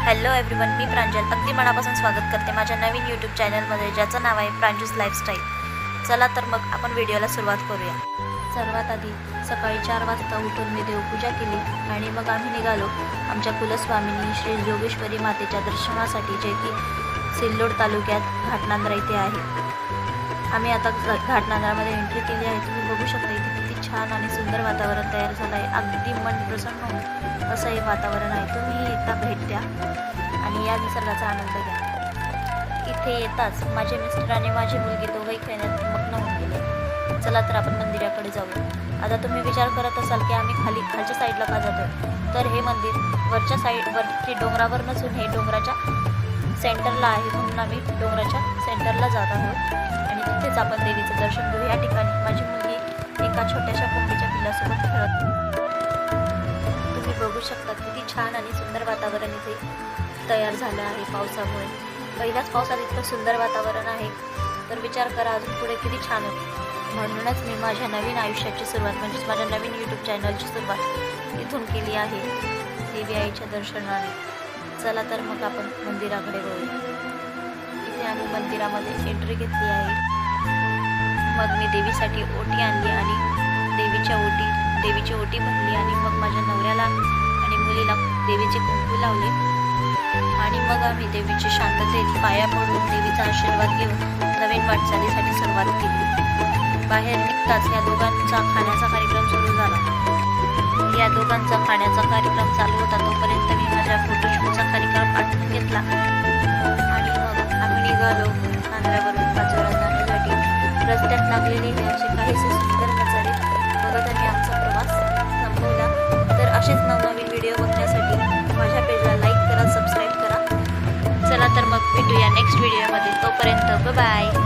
Hello everyone, मी प्रांजल अगदी मनापासून स्वागत करते माझ्या नवीन यूट्यूब चॅनलमध्ये, ज्याचं नाव आहे प्रांजूस लाईफस्टाईल। चला तर मग आपण व्हिडिओला सुरुवात करूया। सर्वात आधी सकाळी 4 वाजता उठून मी देवपूजा केली आणि मग आम्ही निघालो आमच्या कुलस्वामिनी श्री जोगेश्वरी मातेच्या दर्शनासाठी, जे की सिल्लोड तालुक्यात घाटनांद्रा इथे आहे। आम्ही आता घाटनांद्रामध्ये एंट्री केली आहे। तुम्ही बघू शकता इथे किती छान आणि सुंदर वातावरण तयार झालं आहे। अगदी मन प्रसन्न होऊन असं हे वातावरण आहे। तुम्ही एकदा भेट द्या आणि या निसर्गाचा आनंद घ्या। इथे येताच माझे मिस्टर आणि माझी मुलगी दोघंही खेळण्यात मग्न होऊन गेले। चला तर आपण मंदिराकडे जाऊया। आता तुम्ही विचार करत असाल की आम्ही खालच्या साईडला का जातो, तर हे मंदिर वरती डोंगरावर नसून हे डोंगराच्या सेंटरला आहे, म्हणून आम्ही डोंगराच्या सेंटरला जात आहोत आणि तिथेच आपण देवीचं दर्शन घेऊ। या ठिकाणी माझी मुलगी एका छोट्याशा कोंबडीच्या पिल्लासोबत खेळत। तुम्ही बघू शकता किती छान आणि सुंदर वातावरण इथे तयार झालं आहे पावसामुळे। पहिल्याच पावसात इतकं सुंदर वातावरण आहे, तर विचार करा अजून पुढे किती छान होईल। म्हणूनच मी माझ्या नवीन आयुष्याची सुरुवात, म्हणजेच माझ्या नवीन यूट्यूब चॅनलची सुरुवात इथून केली आहे, देवी आईच्या दर्शनाने। चला तर मग आपण मंदिराकडे वळूया। इथे आम्ही मंदिरामध्ये एंट्री घेतली आहे। मग मी देवीसाठी ओटी आणली आणि देवीची ओटी भरली आणि मग माझ्या नवऱ्याला आणि मुलीला देवीचे कुंकू लावले आणि मग आम्ही देवीची शांततेत पाया पडून देवीचा आशीर्वाद घेऊन नवीन वाटचालीसाठी सुरुवात केली। बाहेर निघताच या दोघांचा खाण्याचा कार्यक्रम सुरू झाला। या दोघांचा खाण्याचा कार्यक्रम चालू होता तोपर्यंत मी माझ्या फोटोशूटचा कार्यक्रम आटोपून घेतला आणि मग आम्ही निघालो नांद्र्यावरून पाचोरा जाण्यासाठी। रस्त्यात लागलेले हे असे काहीसे सुंदर नजारे बघत आम्ही आमचा प्रवास संपवला। तर असेच नवनवीन व्हिडिओ बघण्यासाठी माझ्या पेजला लाईक करा, सबस्क्राईब करा। चला तर मग भेटूया नेक्स्ट व्हिडिओमध्ये, तोपर्यंत बाय बाय।